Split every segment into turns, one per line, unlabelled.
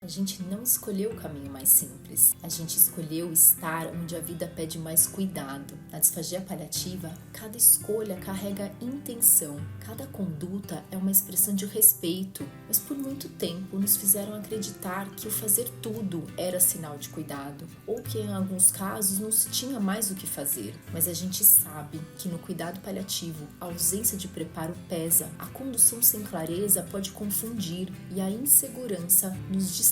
A gente não escolheu o caminho mais simples. A gente escolheu estar onde a vida pede mais cuidado. Na disfagia paliativa, cada escolha carrega intenção. Cada conduta é uma expressão de respeito. Mas por muito tempo nos fizeram acreditar que o fazer tudo era sinal de cuidado. Ou que em alguns casos não se tinha mais o que fazer. Mas a gente sabe que no cuidado paliativo, a ausência de preparo pesa. A condução sem clareza pode confundir e a insegurança nos distancia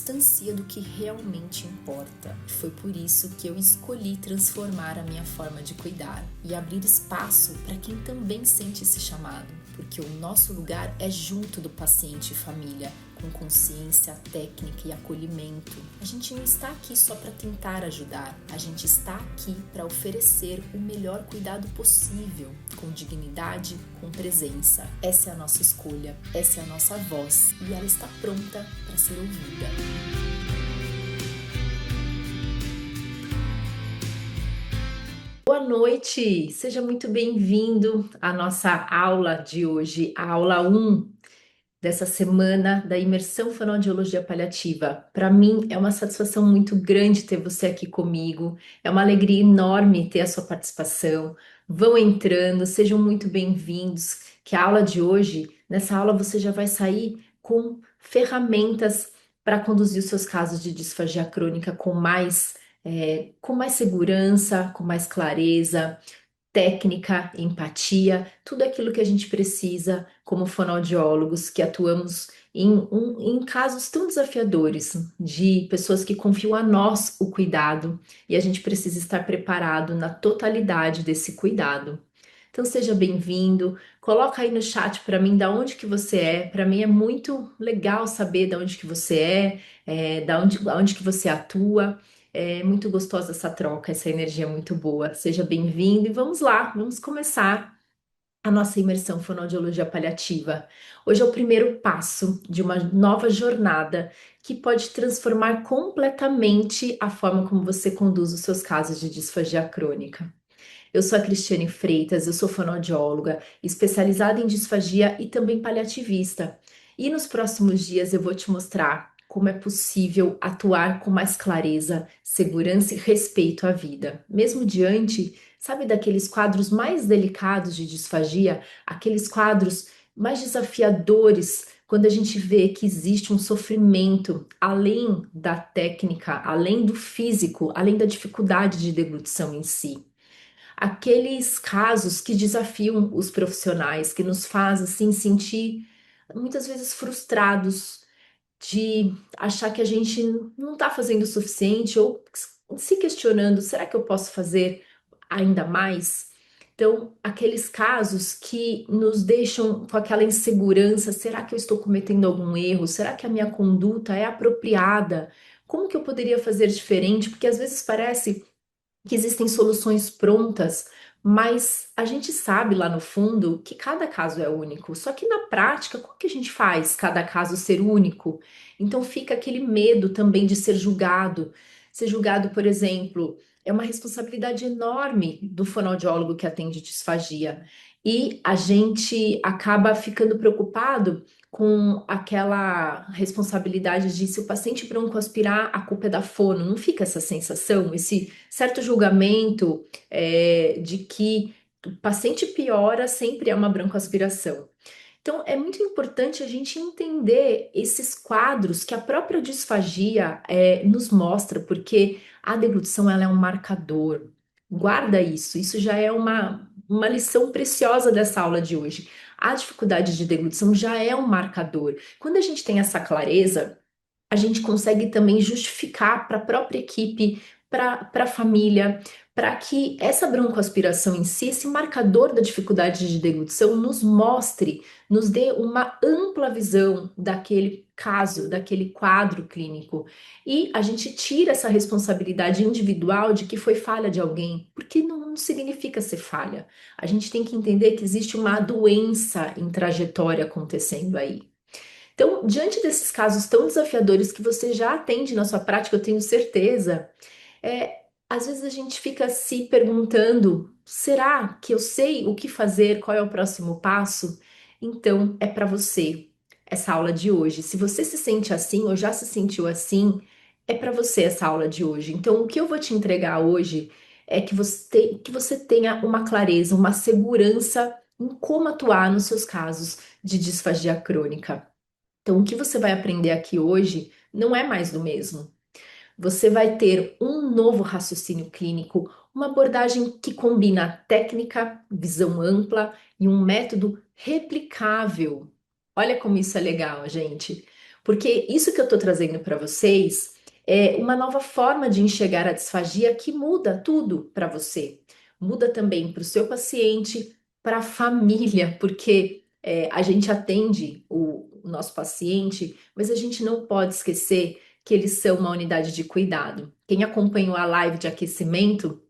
do que realmente importa. Foi por isso que eu escolhi transformar a minha forma de cuidar e abrir espaço para quem também sente esse chamado, porque o nosso lugar é junto do paciente e família, com consciência, técnica e acolhimento. A gente não está aqui só para tentar ajudar, a gente está aqui para oferecer o melhor cuidado possível, com dignidade, com presença. Essa é a nossa escolha, essa é a nossa voz e ela está pronta para ser ouvida. Boa noite, seja muito bem-vindo à nossa aula de hoje, a aula 1 dessa semana da imersão fonoaudiologia paliativa. Para mim é uma satisfação muito grande ter você aqui comigo, é uma alegria enorme ter a sua participação. Vão entrando, sejam muito bem-vindos, que a aula de hoje, nessa aula você já vai sair com ferramentas para conduzir os seus casos de disfagia crônica com mais segurança, com mais clareza, técnica, empatia, tudo aquilo que a gente precisa como fonoaudiólogos que atuamos em casos tão desafiadores de pessoas que confiam a nós o cuidado e a gente precisa estar preparado na totalidade desse cuidado. Então seja bem-vindo, coloca aí no chat para mim da onde que você é. Para mim é muito legal saber da onde que você da onde que você atua. É muito gostosa essa troca, essa energia é muito boa. Seja bem-vindo e vamos lá, vamos começar a nossa imersão fonoaudiologia paliativa. Hoje é o primeiro passo de uma nova jornada que pode transformar completamente a forma como você conduz os seus casos de disfagia crônica. Eu sou a Cristiane Freitas, eu sou fonoaudióloga, especializada em disfagia e também paliativista. E nos próximos dias eu vou te mostrar como é possível atuar com mais clareza, segurança e respeito à vida, mesmo diante, sabe, daqueles quadros mais delicados de disfagia, aqueles quadros mais desafiadores, quando a gente vê que existe um sofrimento além da técnica, além do físico, além da dificuldade de deglutição em si. Aqueles casos que desafiam os profissionais, que nos faz assim sentir muitas vezes frustrados de achar que a gente não está fazendo o suficiente ou se questionando, será que eu posso fazer ainda mais? Então, aqueles casos que nos deixam com aquela insegurança, será que eu estou cometendo algum erro? Será que a minha conduta é apropriada? Como que eu poderia fazer diferente? Porque às vezes parece que existem soluções prontas, mas a gente sabe lá no fundo que cada caso é único. Só que na prática, como que a gente faz cada caso ser único? Então fica aquele medo também de ser julgado. Ser julgado, por exemplo, é uma responsabilidade enorme do fonoaudiólogo que atende disfagia. E a gente acaba ficando preocupado com aquela responsabilidade de se o paciente broncoaspirar, a culpa é da fono. Não fica essa sensação, esse certo julgamento de que o paciente piora sempre é uma broncoaspiração. Então, é muito importante a gente entender esses quadros que a própria disfagia nos mostra, porque a deglutição ela é um marcador. Guarda isso, isso já é uma lição preciosa dessa aula de hoje. A dificuldade de deglutição já é um marcador. Quando a gente tem essa clareza, a gente consegue também justificar para a própria equipe, para a família, para que essa broncoaspiração em si, esse marcador da dificuldade de deglutição, nos mostre, nos dê uma ampla visão daquele caso, daquele quadro clínico. E a gente tira essa responsabilidade individual de que foi falha de alguém, porque não significa ser falha. A gente tem que entender que existe uma doença em trajetória acontecendo aí. Então, diante desses casos tão desafiadores que você já atende na sua prática, eu tenho certeza, às vezes a gente fica se perguntando: será que eu sei o que fazer? Qual é o próximo passo? Então, é para você. essa aula de hoje. Se você se sente assim ou já se sentiu assim, é para você essa aula de hoje. Então, o que eu vou te entregar hoje é que você tenha uma clareza, uma segurança em como atuar nos seus casos de disfagia crônica. Então, o que você vai aprender aqui hoje não é mais do mesmo. Você vai ter um novo raciocínio clínico, uma abordagem que combina técnica, visão ampla e um método replicável. Olha como isso é legal, gente. Porque isso que eu estou trazendo para vocês é uma nova forma de enxergar a disfagia que muda tudo para você. Muda também para o seu paciente, para a família, porque a gente atende o nosso paciente, mas a gente não pode esquecer que eles são uma unidade de cuidado. Quem acompanhou a live de aquecimento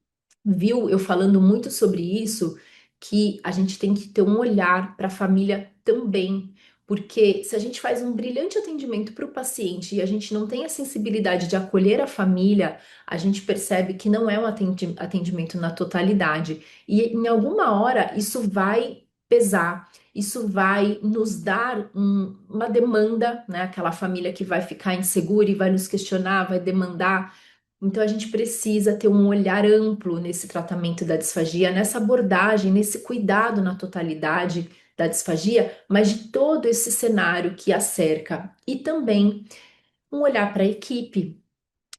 viu eu falando muito sobre isso, que a gente tem que ter um olhar para a família também. Porque se a gente faz um brilhante atendimento para o paciente e a gente não tem a sensibilidade de acolher a família, a gente percebe que não é um atendimento na totalidade. E em alguma hora isso vai pesar, isso vai nos dar uma demanda, né? Aquela família que vai ficar insegura e vai nos questionar, vai demandar. Então, a gente precisa ter um olhar amplo nesse tratamento da disfagia, nessa abordagem, nesse cuidado na totalidade da disfagia, mas de todo esse cenário que a cerca. E também um olhar para a equipe,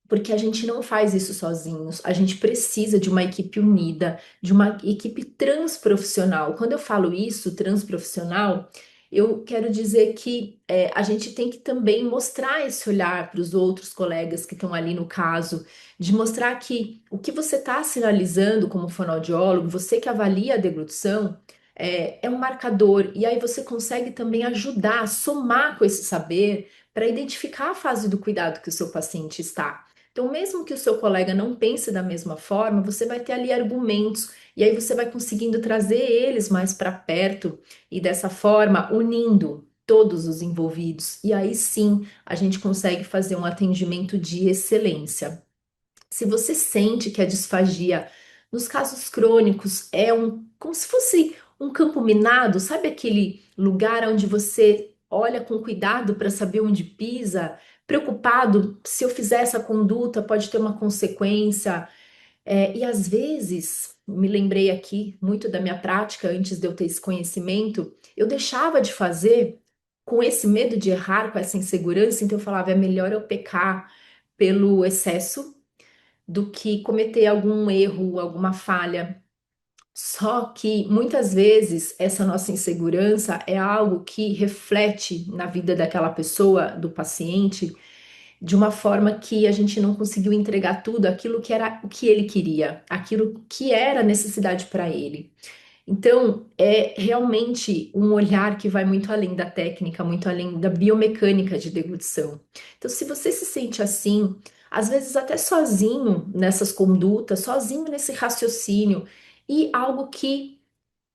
porque a gente não faz isso sozinhos, a gente precisa de uma equipe unida, de uma equipe transprofissional. Quando eu falo isso, transprofissional, eu quero dizer que a gente tem que também mostrar esse olhar para os outros colegas que estão ali no caso, de mostrar que o que você está sinalizando como fonoaudiólogo, você que avalia a deglutição, é um marcador, e aí você consegue também ajudar, somar com esse saber para identificar a fase do cuidado que o seu paciente está. Então, mesmo que o seu colega não pense da mesma forma, você vai ter ali argumentos e aí você vai conseguindo trazer eles mais para perto e dessa forma unindo todos os envolvidos. E aí sim, a gente consegue fazer um atendimento de excelência. Se você sente que a disfagia nos casos crônicos é como se fosse um campo minado, sabe aquele lugar onde você olha com cuidado para saber onde pisa, preocupado se eu fizer essa conduta pode ter uma consequência. E às vezes, me lembrei aqui muito da minha prática antes de eu ter esse conhecimento, eu deixava de fazer com esse medo de errar, com essa insegurança, então eu falava, é melhor eu pecar pelo excesso do que cometer algum erro, alguma falha. Só que muitas vezes essa nossa insegurança é algo que reflete na vida daquela pessoa, do paciente, de uma forma que a gente não conseguiu entregar tudo aquilo que era o que ele queria, aquilo que era necessidade para ele. Então, é realmente um olhar que vai muito além da técnica, muito além da biomecânica de deglutição. Então, se você se sente assim, às vezes até sozinho nessas condutas, sozinho nesse raciocínio, e algo que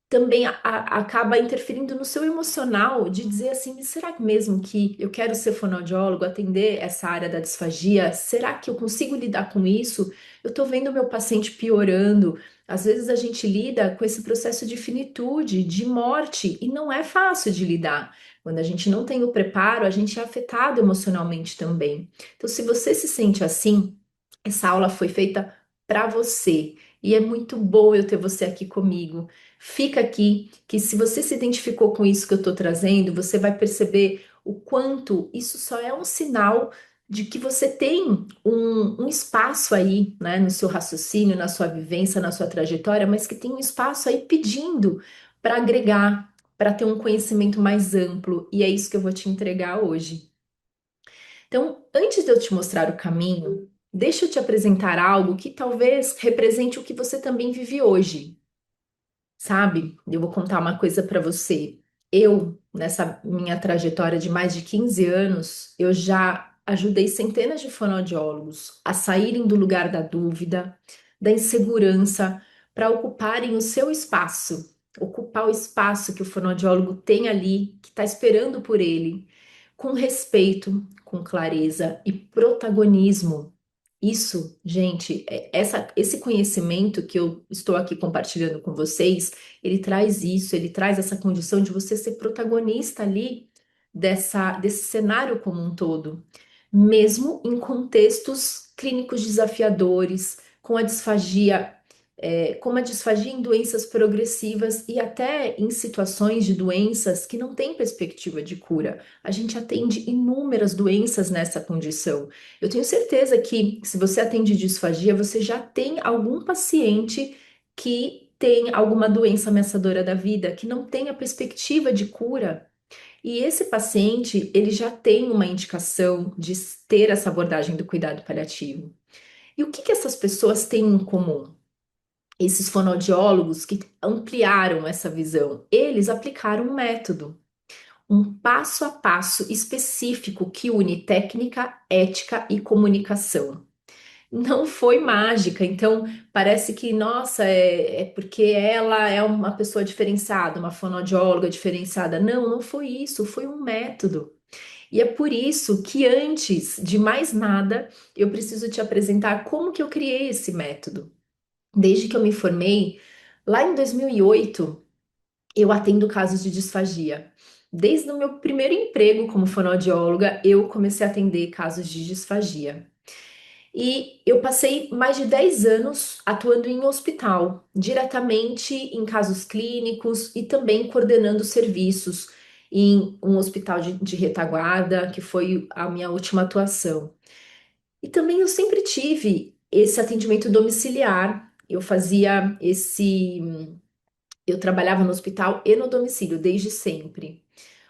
também acaba interferindo no seu emocional de dizer assim, será que mesmo que eu quero ser fonoaudiólogo, atender essa área da disfagia, será que eu consigo lidar com isso? Eu tô vendo o meu paciente piorando. Às vezes a gente lida com esse processo de finitude, de morte, e não é fácil de lidar. Quando a gente não tem o preparo, a gente é afetado emocionalmente também. Então, se você se sente assim, essa aula foi feita para você. E é muito bom eu ter você aqui comigo. Fica aqui, que se você se identificou com isso que eu estou trazendo, você vai perceber o quanto isso só é um sinal de que você tem um espaço aí, né, no seu raciocínio, na sua vivência, na sua trajetória, mas que tem um espaço aí pedindo para agregar, para ter um conhecimento mais amplo. E é isso que eu vou te entregar hoje. Então, antes de eu te mostrar o caminho, deixa eu te apresentar algo que talvez represente o que você também vive hoje. Sabe? Eu vou contar uma coisa para você. Eu, nessa minha trajetória de mais de 15 anos, eu já ajudei centenas de fonoaudiólogos a saírem do lugar da dúvida, da insegurança, para ocuparem o seu espaço, ocupar o espaço que o fonoaudiólogo tem ali, que está esperando por ele, com respeito, com clareza e protagonismo. Isso, gente, esse conhecimento que eu estou aqui compartilhando com vocês, ele traz isso, ele traz essa condição de você ser protagonista ali desse cenário como um todo, mesmo em contextos clínicos desafiadores, com a disfagia, como a disfagia em doenças progressivas e até em situações de doenças que não têm perspectiva de cura. A gente atende inúmeras doenças nessa condição. Eu tenho certeza que, se você atende disfagia, você já tem algum paciente que tem alguma doença ameaçadora da vida, que não tem a perspectiva de cura. E esse paciente, ele já tem uma indicação de ter essa abordagem do cuidado paliativo. E o que que essas pessoas têm em comum? Esses fonoaudiólogos que ampliaram essa visão, eles aplicaram um método, um passo a passo específico que une técnica, ética e comunicação. Não foi mágica, então parece que, nossa, é porque ela é uma pessoa diferenciada, uma fonoaudióloga diferenciada. Não, não foi isso, foi um método. E é por isso que, antes de mais nada, eu preciso te apresentar como que eu criei esse método. Desde que eu me formei, lá em 2008, eu atendo casos de disfagia. Desde o meu primeiro emprego como fonoaudióloga, eu comecei a atender casos de disfagia. E eu passei mais de 10 anos atuando em hospital, diretamente em casos clínicos e também coordenando serviços em um hospital de retaguarda, que foi a minha última atuação. E também eu sempre tive esse atendimento domiciliar. Eu trabalhava no hospital e no domicílio desde sempre.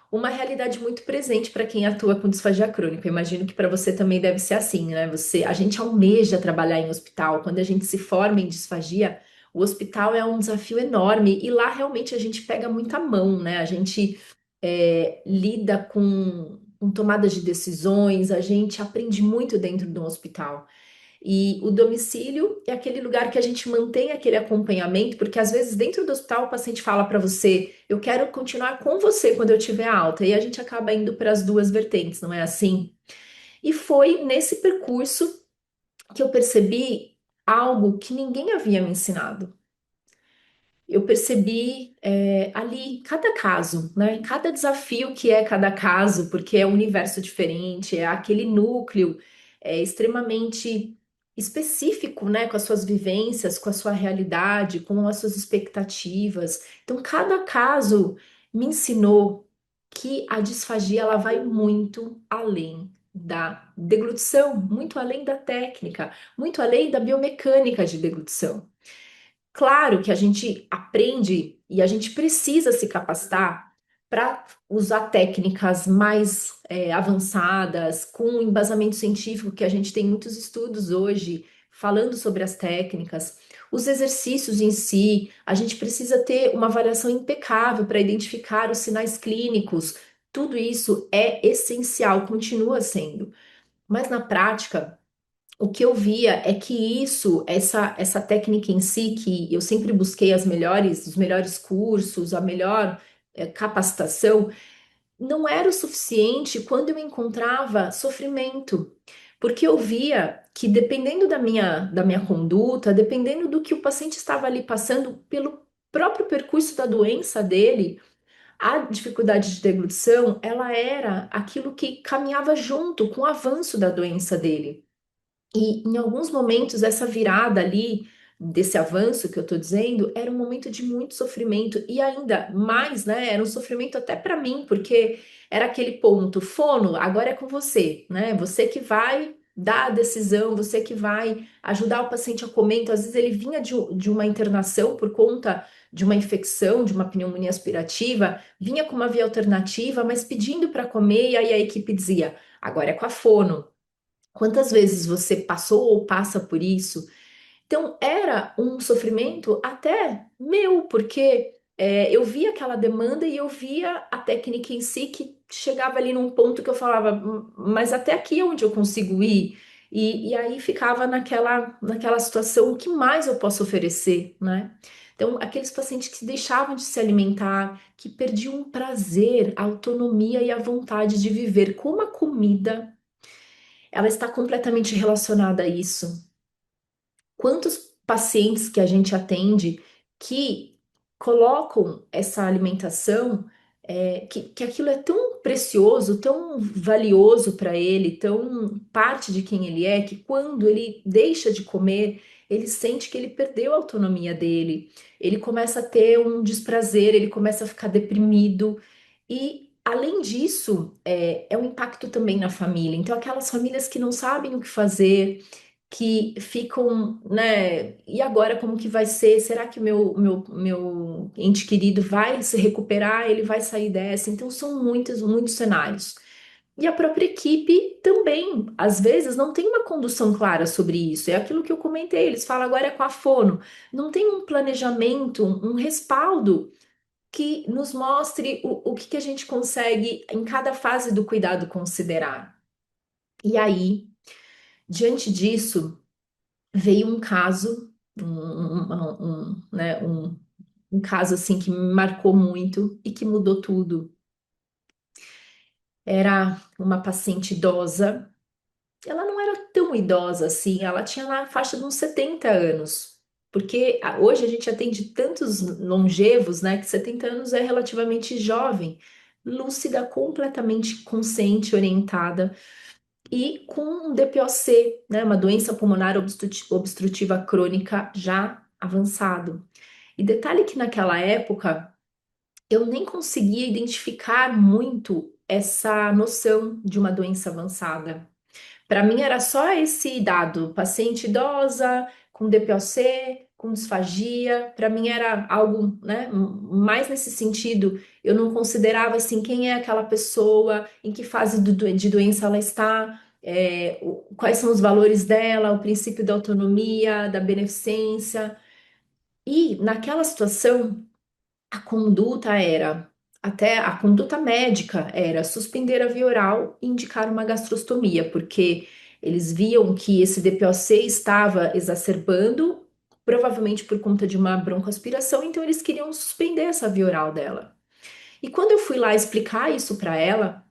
Uma realidade muito presente para quem atua com disfagia crônica. Eu imagino que para você também deve ser assim, né? A gente almeja trabalhar em hospital. Quando a gente se forma em disfagia, o hospital é um desafio enorme e lá realmente a gente pega muita mão, né? A gente lida com tomadas de decisões, a gente aprende muito dentro de um hospital. E o domicílio é aquele lugar que a gente mantém aquele acompanhamento, porque às vezes dentro do hospital o paciente fala para você, eu quero continuar com você quando eu tiver alta, e a gente acaba indo para as duas vertentes, não é assim? E foi nesse percurso que eu percebi algo que ninguém havia me ensinado. Eu percebi ali cada caso, né? Cada desafio que é cada caso, porque é um universo diferente, é aquele núcleo extremamente específico, né? Com as suas vivências, com a sua realidade, com as suas expectativas. Então, cada caso me ensinou que a disfagia ela vai muito além da deglutição, muito além da técnica, muito além da biomecânica de deglutição. Claro que a gente aprende e a gente precisa se capacitar para usar técnicas mais avançadas, com embasamento científico, que a gente tem muitos estudos hoje falando sobre as técnicas. Os exercícios em si, a gente precisa ter uma avaliação impecável para identificar os sinais clínicos. Tudo isso é essencial, continua sendo. Mas na prática, o que eu via é que essa técnica em si, que eu sempre busquei os melhores cursos, a melhor capacitação, não era o suficiente quando eu encontrava sofrimento. Porque eu via que dependendo da minha conduta, dependendo do que o paciente estava ali passando pelo próprio percurso da doença dele, a dificuldade de deglutição, ela era aquilo que caminhava junto com o avanço da doença dele. E em alguns momentos, essa virada ali, desse avanço que eu tô dizendo, era um momento de muito sofrimento, e ainda mais, né? Era um sofrimento até para mim, porque era aquele ponto, fono, agora é com você, né? Você que vai dar a decisão, você que vai ajudar o paciente a comer. Então, às vezes, ele vinha de uma internação por conta de uma infecção, de uma pneumonia aspirativa, vinha com uma via alternativa, mas pedindo para comer, e aí a equipe dizia: agora é com a fono. Quantas vezes você passou ou passa por isso? Então, era um sofrimento até meu, porque eu via aquela demanda e eu via a técnica em si que chegava ali num ponto que eu falava, mas até aqui é onde eu consigo ir?" E aí ficava naquela situação, o que mais eu posso oferecer, né? Então, aqueles pacientes que deixavam de se alimentar, que perdiam o prazer, a autonomia e a vontade de viver, como a comida ela está completamente relacionada a isso. Quantos pacientes que a gente atende que colocam essa alimentação que aquilo é tão precioso, tão valioso para ele, tão parte de quem ele é, que quando ele deixa de comer, ele sente que ele perdeu a autonomia dele, ele começa a ter um desprazer, ele começa a ficar deprimido, e além disso, é um impacto também na família. Então, aquelas famílias que não sabem o que fazer, que ficam, né? E agora como que vai ser? Será que o meu ente querido vai se recuperar? Ele vai sair dessa? Então são muitos cenários. E a própria equipe também, às vezes, não tem uma condução clara sobre isso. É aquilo que eu comentei, eles falam agora é com a fono. Não tem um planejamento, um respaldo que nos mostre o que que a gente consegue em cada fase do cuidado considerar. E aí, diante disso, veio um caso, né, um caso assim que me marcou muito e que mudou tudo. Era uma paciente idosa, ela não era tão idosa assim, ela tinha na faixa de uns 70 anos. Porque hoje a gente atende tantos longevos, né, que 70 anos é relativamente jovem, lúcida, completamente consciente, orientada e com um DPOC, né, uma doença pulmonar obstrutiva crônica já avançado. E detalhe que naquela época eu nem conseguia identificar muito essa noção de uma doença avançada. Para mim era só esse dado, paciente idosa, com DPOC, com disfagia. Para mim era algo, né, mais nesse sentido. Eu não considerava assim quem é aquela pessoa, em que fase de doença ela está, quais são os valores dela, o princípio da autonomia, da beneficência. E naquela situação a conduta era, até a conduta médica era suspender a via oral e indicar uma gastrostomia, porque eles viam que esse DPOC estava exacerbando, provavelmente por conta de uma broncoaspiração, então eles queriam suspender essa via oral dela. E quando eu fui lá explicar isso para ela,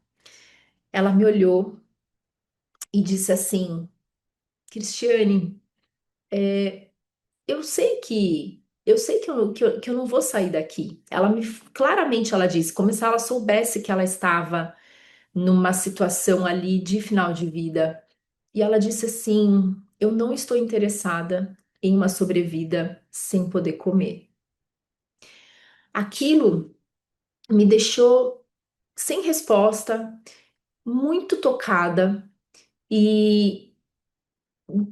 ela me olhou e disse assim: Cristiane, eu sei que eu não vou sair daqui. Claramente ela disse, como se ela soubesse que ela estava numa situação ali de final de vida. E ela disse assim: eu não estou interessada em uma sobrevida sem poder comer. Aquilo me deixou sem resposta, muito tocada e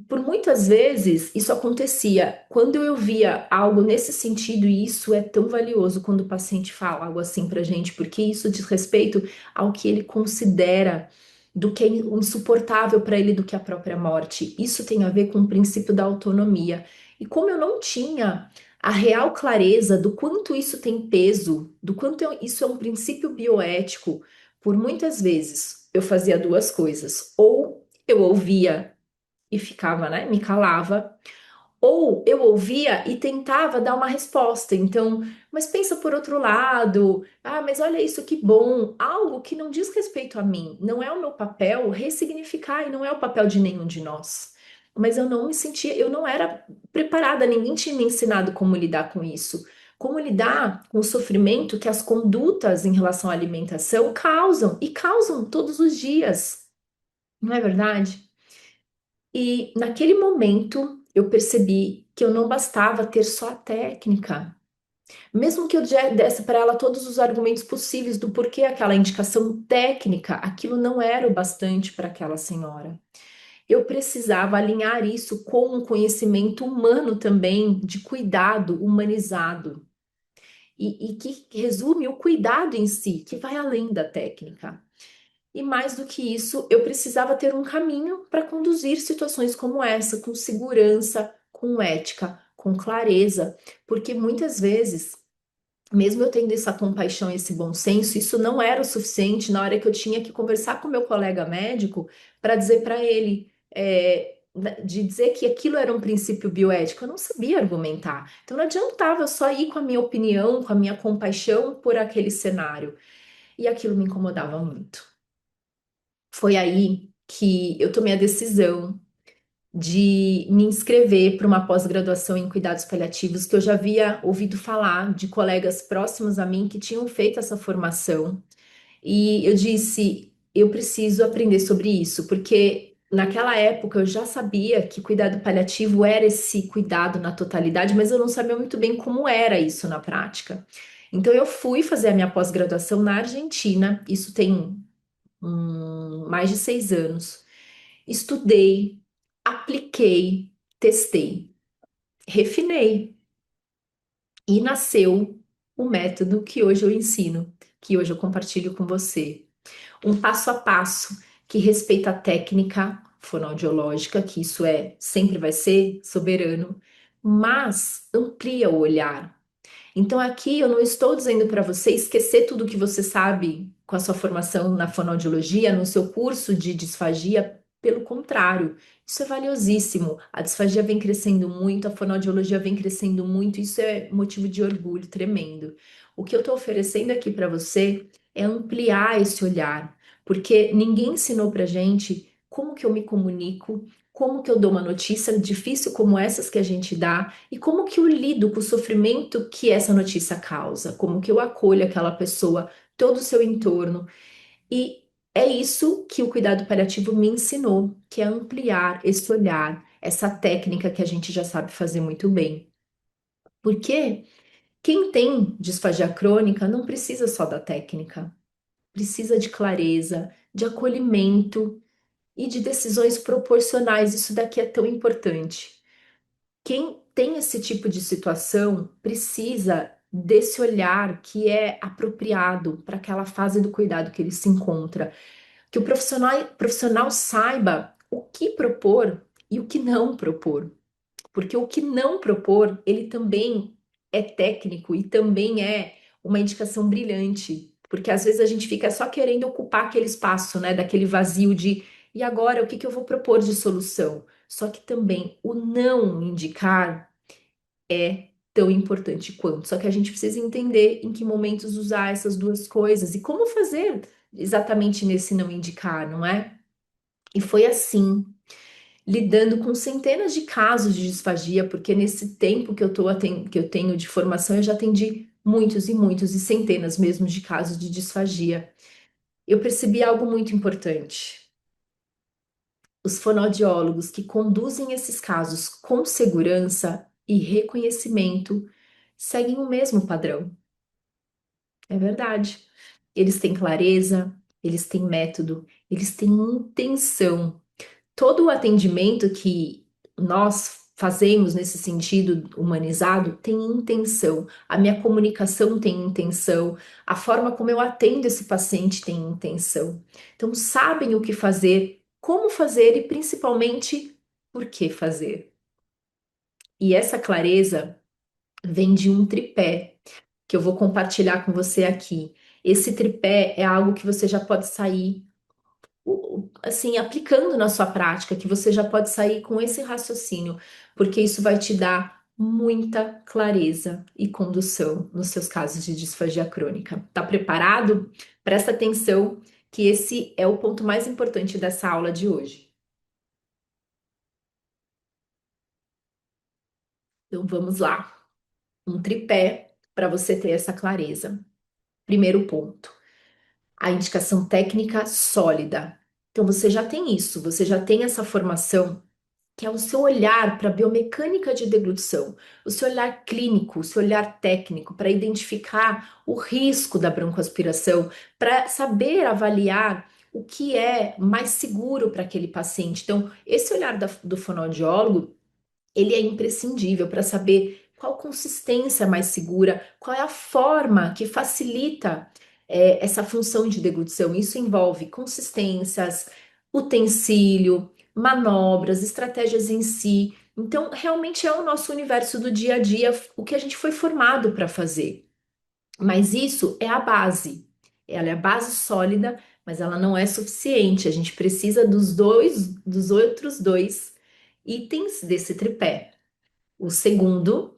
por muitas vezes isso acontecia quando eu via algo nesse sentido, e isso é tão valioso quando o paciente fala algo assim pra gente, porque isso diz respeito ao que ele considera do que é insuportável para ele do que a própria morte. Isso tem a ver com o princípio da autonomia. E como eu não tinha a real clareza do quanto isso tem peso, do quanto isso é um princípio bioético, por muitas vezes eu fazia duas coisas. Ou eu ouvia e ficava, né? Me calava. Ou eu ouvia e tentava dar uma resposta. Então, mas pensa por outro lado. Ah, mas olha isso que bom. Algo que não diz respeito a mim. Não é o meu papel ressignificar e não é o papel de nenhum de nós. Mas eu não me sentia, eu não era preparada, ninguém tinha me ensinado como lidar com isso. Como lidar com o sofrimento que as condutas em relação à alimentação causam e causam todos os dias. Não é verdade? E naquele momento eu percebi que eu não bastava ter só a técnica. Mesmo que eu desse para ela todos os argumentos possíveis do porquê aquela indicação técnica, aquilo não era o bastante para aquela senhora. Eu precisava alinhar isso com um conhecimento humano também, de cuidado humanizado, e que resume o cuidado em si, que vai além da técnica. E mais do que isso, eu precisava ter um caminho para conduzir situações como essa, com segurança, com ética, com clareza, porque muitas vezes, mesmo eu tendo essa compaixão e esse bom senso, isso não era o suficiente na hora que eu tinha que conversar com meu colega médico para dizer para ele. De dizer que aquilo era um princípio bioético, eu não sabia argumentar. Então não adiantava eu só ir com a minha opinião, com a minha compaixão por aquele cenário. E aquilo me incomodava muito. Foi aí que eu tomei a decisão de me inscrever para uma pós-graduação em cuidados paliativos, que eu já havia ouvido falar de colegas próximos a mim que tinham feito essa formação. E eu disse, eu preciso aprender sobre isso, porque naquela época eu já sabia que cuidado paliativo era esse cuidado na totalidade, mas eu não sabia muito bem como era isso na prática. Então eu fui fazer a minha pós-graduação na Argentina, isso tem mais de 6 anos. Estudei, apliquei, testei, refinei e nasceu o método que hoje eu ensino, que hoje eu compartilho com você. Um passo a passo que respeita a técnica fonoaudiológica, que isso sempre vai ser soberano, mas amplia o olhar. Então, aqui eu não estou dizendo para você esquecer tudo que você sabe com a sua formação na fonoaudiologia, no seu curso de disfagia. Pelo contrário, isso é valiosíssimo. A disfagia vem crescendo muito, a fonoaudiologia vem crescendo muito, isso é motivo de orgulho tremendo. O que eu estou oferecendo aqui para você é ampliar esse olhar, porque ninguém ensinou para gente como que eu me comunico, como que eu dou uma notícia difícil como essas que a gente dá e como que eu lido com o sofrimento que essa notícia causa, como que eu acolho aquela pessoa, todo o seu entorno. E é isso que o cuidado paliativo me ensinou, que é ampliar esse olhar, essa técnica que a gente já sabe fazer muito bem. Porque quem tem disfagia crônica não precisa só da técnica, precisa de clareza, de acolhimento e de decisões proporcionais. Isso daqui é tão importante. Quem tem esse tipo de situação precisa desse olhar que é apropriado para aquela fase do cuidado que ele se encontra. Que o profissional saiba o que propor e o que não propor. Porque o que não propor, ele também é técnico e também é uma indicação brilhante. Porque às vezes a gente fica só querendo ocupar aquele espaço, né, daquele vazio de e agora o que que eu vou propor de solução? Só que também o não indicar é tão importante quanto. Só que a gente precisa entender em que momentos usar essas duas coisas e como fazer exatamente nesse não indicar, não é? E foi assim, lidando com centenas de casos de disfagia, porque nesse tempo que eu tenho de formação, eu já atendi muitos e muitos e centenas mesmo de casos de disfagia. Eu percebi algo muito importante. Os fonoaudiólogos que conduzem esses casos com segurança e reconhecimento seguem o mesmo padrão. É verdade. Eles têm clareza, eles têm método, eles têm intenção. Todo o atendimento que nós fazemos nesse sentido humanizado tem intenção. A minha comunicação tem intenção, a forma como eu atendo esse paciente tem intenção. Então, sabem o que fazer, como fazer e principalmente por que fazer. E essa clareza vem de um tripé que eu vou compartilhar com você aqui. Esse tripé é algo que você já pode sair assim, aplicando na sua prática, que você já pode sair com esse raciocínio, porque isso vai te dar muita clareza e condução nos seus casos de disfagia crônica. Tá preparado? Presta atenção que esse é o ponto mais importante dessa aula de hoje. Então vamos lá. Um tripé para você ter essa clareza. Primeiro ponto, a indicação técnica sólida. Então você já tem isso, você já tem essa formação que é o seu olhar para a biomecânica de deglutição, o seu olhar clínico, o seu olhar técnico para identificar o risco da broncoaspiração, para saber avaliar o que é mais seguro para aquele paciente. Então, esse olhar do fonoaudiólogo ele é imprescindível para saber qual consistência é mais segura, qual é a forma que facilita essa função de deglutição. Isso envolve consistências, utensílio, manobras, estratégias em si. Então, realmente é o nosso universo do dia a dia, o que a gente foi formado para fazer. Mas isso é a base. Ela é a base sólida, mas ela não é suficiente. A gente precisa dos outros dois itens desse tripé. O segundo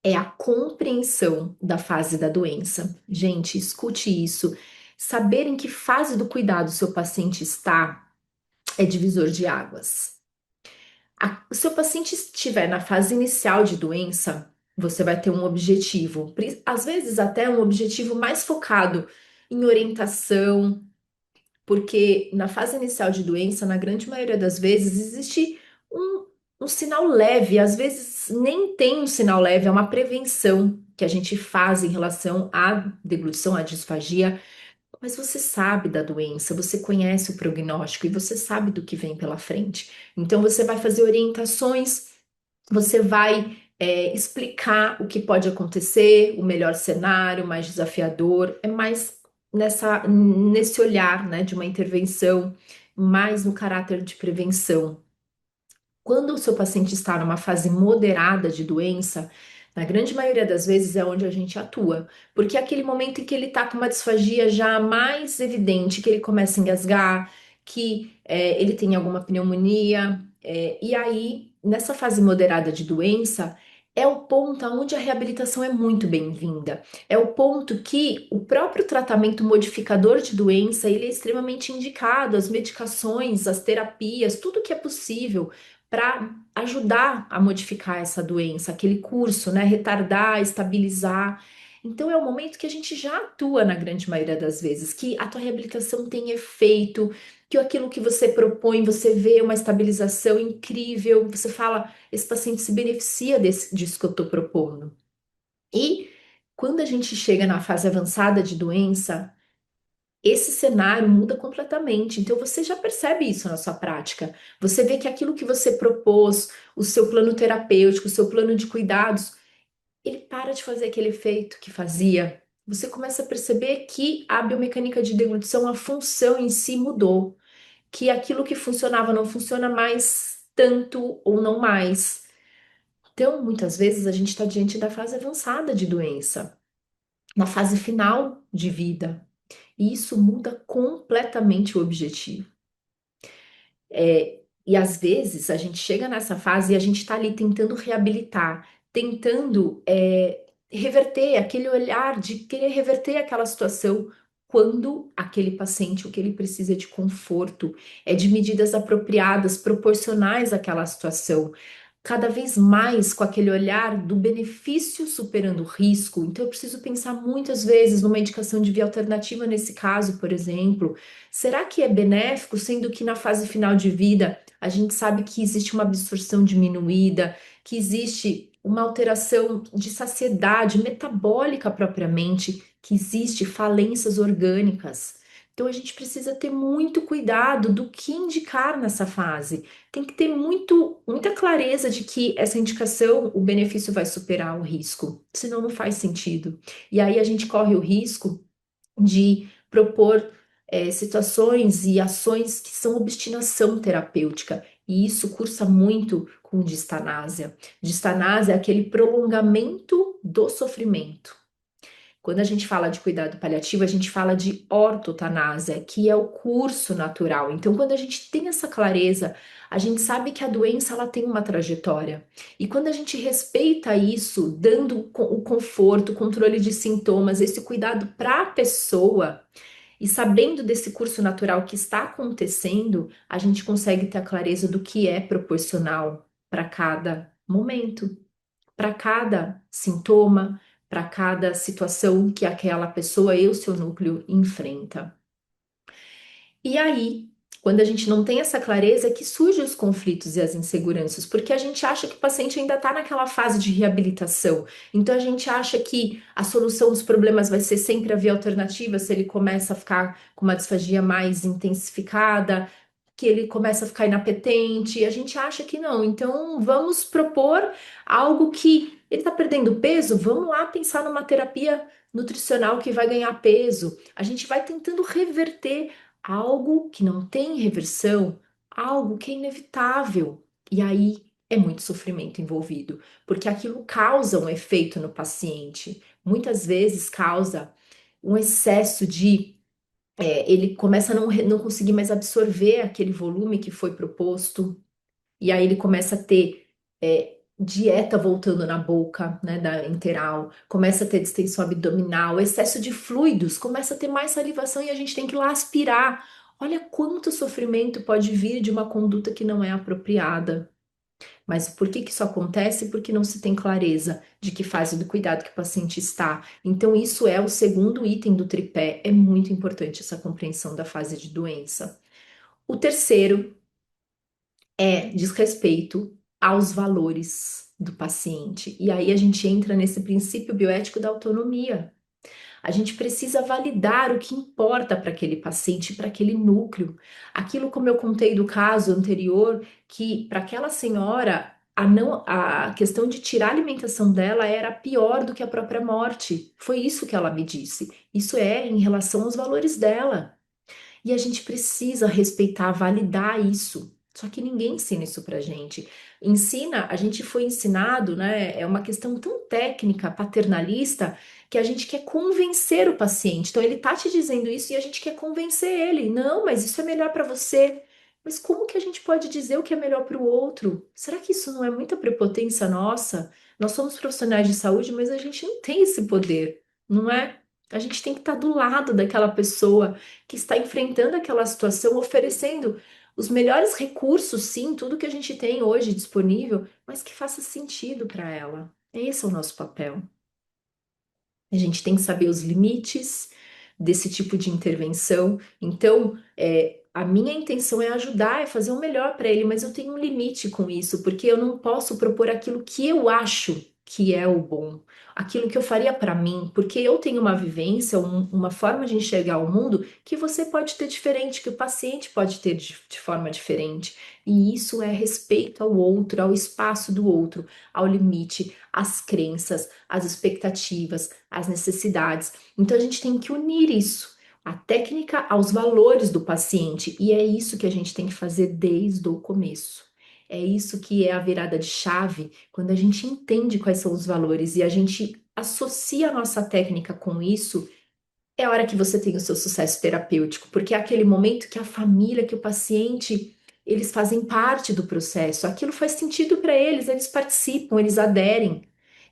é a compreensão da fase da doença. Gente, escute isso. Saber em que fase do cuidado seu paciente está é divisor de águas. O seu paciente estiver na fase inicial de doença, você vai ter um objetivo, às vezes até um objetivo mais focado em orientação, porque na fase inicial de doença, na grande maioria das vezes, existe um, um sinal leve, às vezes nem tem um sinal leve, é uma prevenção que a gente faz em relação à deglutição, à disfagia, mas você sabe da doença, você conhece o prognóstico e você sabe do que vem pela frente. Então você vai fazer orientações, você vai explicar o que pode acontecer, o melhor cenário, mais desafiador, é mais nesse olhar, né, de uma intervenção, mais no caráter de prevenção. Quando o seu paciente está numa fase moderada de doença, na grande maioria das vezes é onde a gente atua, porque é aquele momento em que ele está com uma disfagia já mais evidente, que ele começa a engasgar, que ele tem alguma pneumonia, e aí, nessa fase moderada de doença, é o ponto onde a reabilitação é muito bem-vinda. É o ponto que o próprio tratamento modificador de doença, ele é extremamente indicado, as medicações, as terapias, tudo que é possível para ajudar a modificar essa doença, aquele curso, né? Retardar, estabilizar. Então é o momento que a gente já atua na grande maioria das vezes, que a tua reabilitação tem efeito, que aquilo que você propõe, você vê uma estabilização incrível, você fala, esse paciente se beneficia disso que eu estou propondo. E quando a gente chega na fase avançada de doença, esse cenário muda completamente. Então você já percebe isso na sua prática. Você vê que aquilo que você propôs, o seu plano terapêutico, o seu plano de cuidados, ele para de fazer aquele efeito que fazia. Você começa a perceber que a biomecânica de deglutição, a função em si mudou, que aquilo que funcionava não funciona mais tanto ou não mais. Então, muitas vezes a gente está diante da fase avançada de doença, na fase final de vida. E isso muda completamente o objetivo. E às vezes a gente chega nessa fase e a gente está ali tentando reabilitar, tentando reverter aquele olhar de querer reverter aquela situação, quando aquele paciente, o que ele precisa é de conforto, é de medidas apropriadas, proporcionais àquela situação, cada vez mais com aquele olhar do benefício superando o risco. Então, eu preciso pensar muitas vezes numa indicação de via alternativa nesse caso, por exemplo. Será que é benéfico, sendo que na fase final de vida a gente sabe que existe uma absorção diminuída, que existe uma alteração de saciedade metabólica propriamente, que existe falências orgânicas. Então, a gente precisa ter muito cuidado do que indicar nessa fase. Tem que ter muita clareza de que essa indicação, o benefício vai superar o risco, senão não faz sentido. E aí a gente corre o risco de propor situações e ações que são obstinação terapêutica. E isso cursa muito com distanásia. Distanásia é aquele prolongamento do sofrimento. Quando a gente fala de cuidado paliativo, a gente fala de ortotanásia, que é o curso natural. Então, quando a gente tem essa clareza, a gente sabe que a doença ela tem uma trajetória. E quando a gente respeita isso, dando o conforto, o controle de sintomas, esse cuidado para a pessoa, e sabendo desse curso natural que está acontecendo, a gente consegue ter a clareza do que é proporcional para cada momento, para cada sintoma, para cada situação que aquela pessoa e o seu núcleo enfrenta. E aí, quando a gente não tem essa clareza, é que surgem os conflitos e as inseguranças, porque a gente acha que o paciente ainda está naquela fase de reabilitação. Então a gente acha que a solução dos problemas vai ser sempre a via alternativa, se ele começa a ficar com uma disfagia mais intensificada, que ele começa a ficar inapetente, e a gente acha que não. Então vamos propor algo que ele está perdendo peso, vamos lá pensar numa terapia nutricional que vai ganhar peso. A gente vai tentando reverter algo que não tem reversão, algo que é inevitável. E aí é muito sofrimento envolvido, porque aquilo causa um efeito no paciente. Muitas vezes causa um excesso de. Ele começa a não conseguir mais absorver aquele volume que foi proposto, e aí ele começa a ter dieta voltando na boca, né, da enteral, começa a ter distensão abdominal, excesso de fluidos, começa a ter mais salivação e a gente tem que ir lá aspirar. Olha quanto sofrimento pode vir de uma conduta que não é apropriada. Mas por que que isso acontece? Porque não se tem clareza de que fase do cuidado que o paciente está. Então, isso é o segundo item do tripé. É muito importante essa compreensão da fase de doença. O terceiro diz respeito aos valores do paciente. E aí a gente entra nesse princípio bioético da autonomia. A gente precisa validar o que importa para aquele paciente, para aquele núcleo. Aquilo, como eu contei do caso anterior, que para aquela senhora a questão de tirar a alimentação dela era pior do que a própria morte. Foi isso que ela me disse. Isso é em relação aos valores dela. E a gente precisa respeitar, validar isso. Só que ninguém ensina isso pra gente. Ensina, a gente foi ensinado, né? É uma questão tão técnica, paternalista, que a gente quer convencer o paciente. Então ele tá te dizendo isso e a gente quer convencer ele. Não, mas isso é melhor para você. Mas como que a gente pode dizer o que é melhor para o outro? Será que isso não é muita prepotência nossa? Nós somos profissionais de saúde, mas a gente não tem esse poder, não é? A gente tem que estar do lado daquela pessoa que está enfrentando aquela situação, oferecendo os melhores recursos, sim, tudo que a gente tem hoje disponível, mas que faça sentido para ela. Esse é o nosso papel. A gente tem que saber os limites desse tipo de intervenção. Então, a minha intenção é ajudar, é fazer o melhor para ele, mas eu tenho um limite com isso, porque eu não posso propor aquilo que eu acho que é o bom, aquilo que eu faria para mim, porque eu tenho uma vivência, uma forma de enxergar o mundo que você pode ter diferente, que o paciente pode ter de forma diferente. E isso é respeito ao outro, ao espaço do outro, ao limite, às crenças, às expectativas, às necessidades. Então a gente tem que unir isso, a técnica aos valores do paciente, e é isso que a gente tem que fazer desde o começo. É isso que é a virada de chave, quando a gente entende quais são os valores e a gente associa a nossa técnica com isso, é a hora que você tem o seu sucesso terapêutico, porque é aquele momento que a família, que o paciente, eles fazem parte do processo, aquilo faz sentido para eles participam, eles aderem.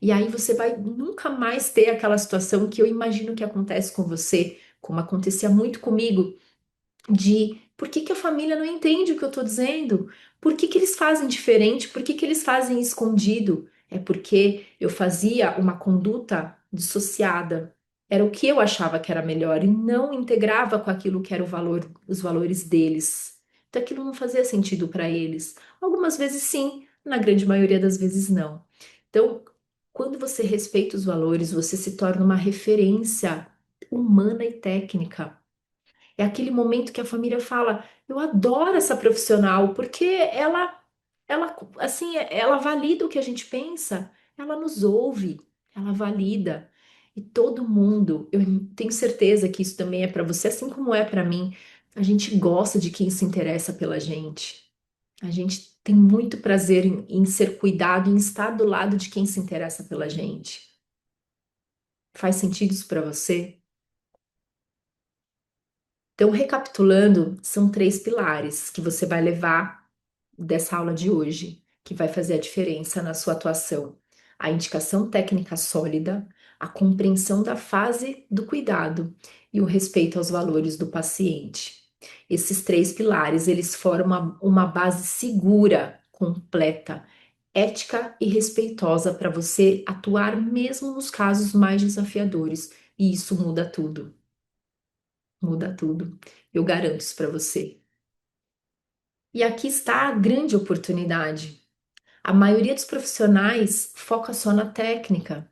E aí você vai nunca mais ter aquela situação que eu imagino que acontece com você, como acontecia muito comigo, de por que que a família não entende o que eu estou dizendo? Por que que eles fazem diferente? Por que que eles fazem escondido? É porque eu fazia uma conduta dissociada. Era o que eu achava que era melhor e não integrava com aquilo que era o valor, os valores deles. Então aquilo não fazia sentido para eles. Algumas vezes sim, na grande maioria das vezes não. Então, quando você respeita os valores, você se torna uma referência humana e técnica. É aquele momento que a família fala: "Eu adoro essa profissional porque ela assim, ela valida o que a gente pensa, ela nos ouve, ela valida". E todo mundo, eu tenho certeza que isso também é para você, assim como é para mim. A gente gosta de quem se interessa pela gente. A gente tem muito prazer em ser cuidado, em estar do lado de quem se interessa pela gente. Faz sentido isso para você? Então, recapitulando, são três pilares que você vai levar dessa aula de hoje, que vai fazer a diferença na sua atuação. A indicação técnica sólida, a compreensão da fase do cuidado e o respeito aos valores do paciente. Esses três pilares, eles formam uma base segura, completa, ética e respeitosa para você atuar mesmo nos casos mais desafiadores. E isso muda tudo. Muda tudo. Eu garanto isso para você. E aqui está a grande oportunidade. A maioria dos profissionais foca só na técnica.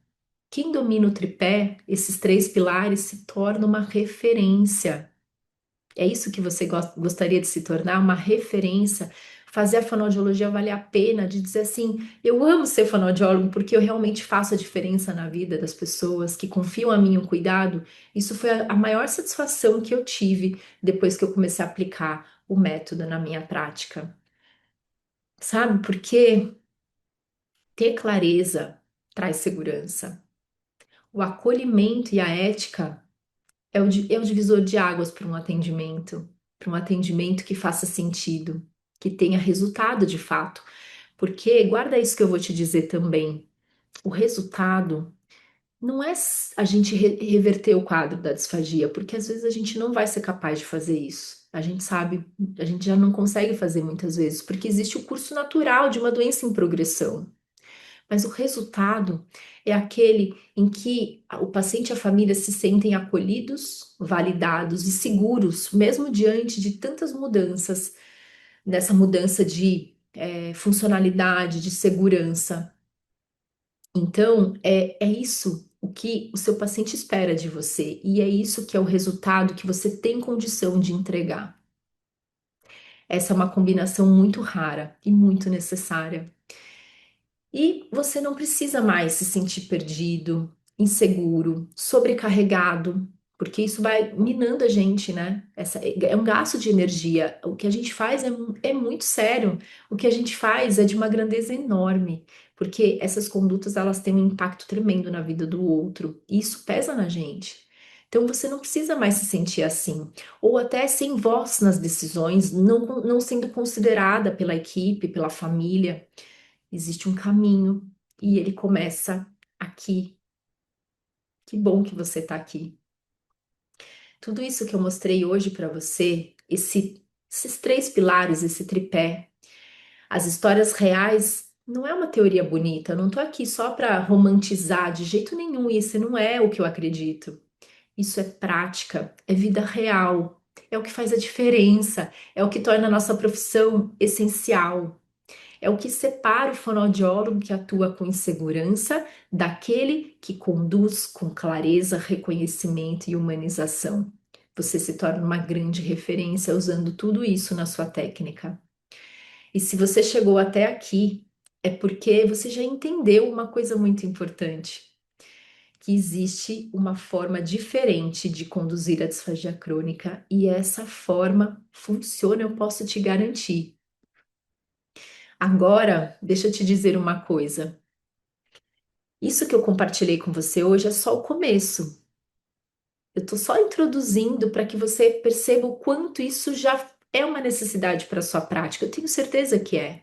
Quem domina o tripé, esses três pilares, se torna uma referência. É isso que você gostaria de se tornar, uma referência, fazer a fonoaudiologia valer a pena, de dizer assim, eu amo ser fonoaudiólogo porque eu realmente faço a diferença na vida das pessoas que confiam a mim o cuidado. Isso foi a maior satisfação que eu tive depois que eu comecei a aplicar o método na minha prática. Sabe? Porque ter clareza traz segurança. O acolhimento e a ética é o divisor de águas para um atendimento que faça sentido, que tenha resultado de fato. Porque, guarda isso que eu vou te dizer também, o resultado não é a gente reverter o quadro da disfagia, porque às vezes a gente não vai ser capaz de fazer isso. A gente sabe, a gente já não consegue fazer muitas vezes, porque existe o curso natural de uma doença em progressão. Mas o resultado é aquele em que o paciente e a família se sentem acolhidos, validados e seguros, mesmo diante de tantas mudanças, nessa mudança de funcionalidade, de segurança. Então, é isso o que o seu paciente espera de você, e é isso que é o resultado que você tem condição de entregar. Essa é uma combinação muito rara e muito necessária. E você não precisa mais se sentir perdido, inseguro, sobrecarregado, porque isso vai minando a gente, né? É um gasto de energia. O que a gente faz é muito sério. O que a gente faz é de uma grandeza enorme, porque essas condutas elas têm um impacto tremendo na vida do outro, e isso pesa na gente. Então você não precisa mais se sentir assim, ou até sem voz nas decisões, não sendo considerada pela equipe, pela família. Existe um caminho e ele começa aqui. Que bom que você está aqui. Tudo isso que eu mostrei hoje para você, esses três pilares, esse tripé, as histórias reais, não é uma teoria bonita. Eu não estou aqui só para romantizar de jeito nenhum. Isso não é o que eu acredito. Isso é prática, é vida real, é o que faz a diferença, é o que torna a nossa profissão essencial. É o que separa o fonoaudiólogo que atua com insegurança daquele que conduz com clareza, reconhecimento e humanização. Você se torna uma grande referência usando tudo isso na sua técnica. E se você chegou até aqui, é porque você já entendeu uma coisa muito importante, que existe uma forma diferente de conduzir a disfagia crônica e essa forma funciona, eu posso te garantir. Agora, deixa eu te dizer uma coisa. Isso que eu compartilhei com você hoje é só o começo. Eu estou só introduzindo para que você perceba o quanto isso já é uma necessidade para a sua prática. Eu tenho certeza que é.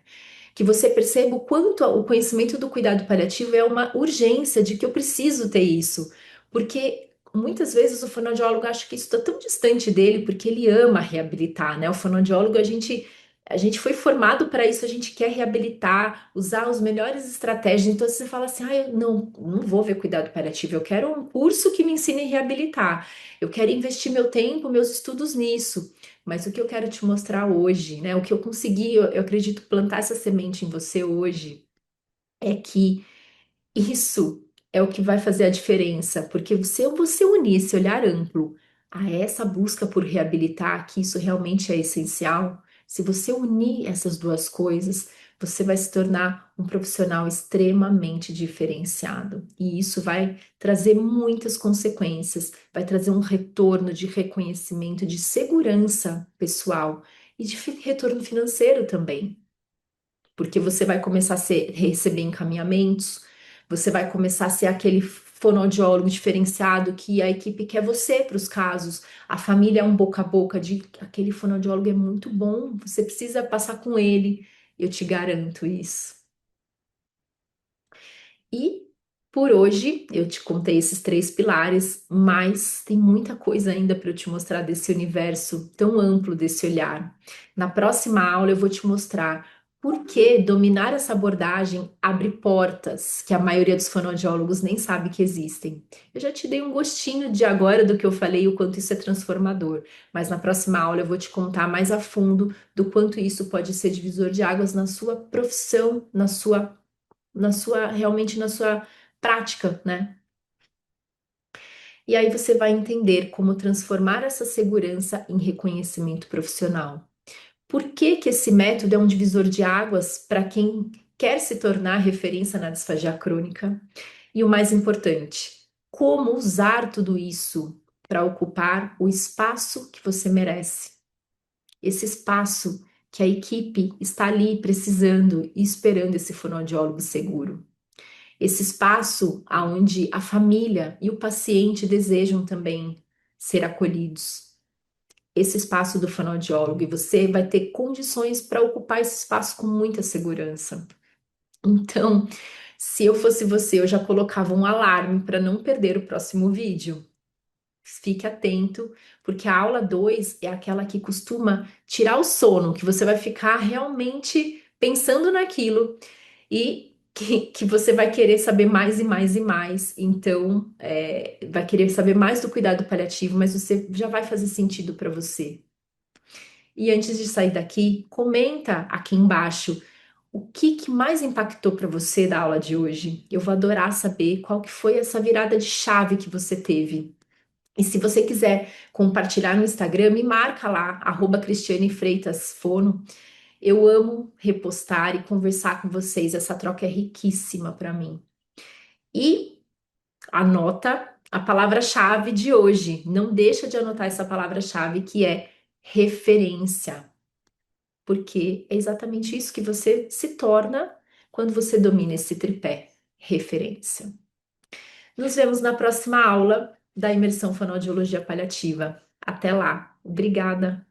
Que você perceba o quanto o conhecimento do cuidado paliativo é uma urgência de que eu preciso ter isso. Porque muitas vezes o fonoaudiólogo acha que isso está tão distante dele, porque ele ama reabilitar, né? O fonoaudiólogo, a gente foi formado para isso, a gente quer reabilitar, usar as melhores estratégias. Então você fala assim: ah, eu não vou ver cuidado paliativo, eu quero um curso que me ensine a reabilitar. Eu quero investir meu tempo, meus estudos nisso. Mas o que eu quero te mostrar hoje, né? O que eu consegui, eu acredito, plantar essa semente em você hoje, é que isso é o que vai fazer a diferença, porque você unir esse olhar amplo a essa busca por reabilitar, que isso realmente é essencial, se você unir essas duas coisas, você vai se tornar um profissional extremamente diferenciado. E isso vai trazer muitas consequências, vai trazer um retorno de reconhecimento, de segurança pessoal e de retorno financeiro também, porque você vai começar a receber encaminhamentos, você vai começar a ser aquele fonoaudiólogo diferenciado que a equipe quer você para os casos, a família é um boca a boca de aquele fonoaudiólogo é muito bom, você precisa passar com ele, eu te garanto isso. E por hoje eu te contei esses três pilares, mas tem muita coisa ainda para eu te mostrar desse universo tão amplo desse olhar. Na próxima aula eu vou te mostrar por que dominar essa abordagem abre portas que a maioria dos fonoaudiólogos nem sabe que existem. Eu já te dei um gostinho de agora do que eu falei e o quanto isso é transformador, mas na próxima aula eu vou te contar mais a fundo do quanto isso pode ser divisor de águas na sua profissão, realmente na sua prática, né? E aí você vai entender como transformar essa segurança em reconhecimento profissional. Por que que esse método é um divisor de águas para quem quer se tornar referência na disfagia crônica? E o mais importante, como usar tudo isso para ocupar o espaço que você merece? Esse espaço que a equipe está ali precisando e esperando esse fonoaudiólogo seguro. Esse espaço aonde a família e o paciente desejam também ser acolhidos. Esse espaço do fonoaudiólogo e você vai ter condições para ocupar esse espaço com muita segurança. Então, se eu fosse você, eu já colocava um alarme para não perder o próximo vídeo. fique atento, porque a aula 2 é aquela que costuma tirar o sono, que você vai ficar realmente pensando naquilo e que você vai querer saber mais e mais e mais. Então, vai querer saber mais do cuidado paliativo, mas você já vai fazer sentido para você. E antes de sair daqui, comenta aqui embaixo o que mais impactou para você da aula de hoje. Eu vou adorar saber qual que foi essa virada de chave que você teve. E se você quiser compartilhar no Instagram, me marca lá, Cristiane Freitas Fono. Eu amo repostar e conversar com vocês. Essa troca é riquíssima para mim. E anota a palavra-chave de hoje. Não deixa de anotar essa palavra-chave que é referência, porque é exatamente isso que você se torna quando você domina esse tripé, referência. Nos vemos na próxima aula da imersão fonoaudiologia paliativa. Até lá. Obrigada.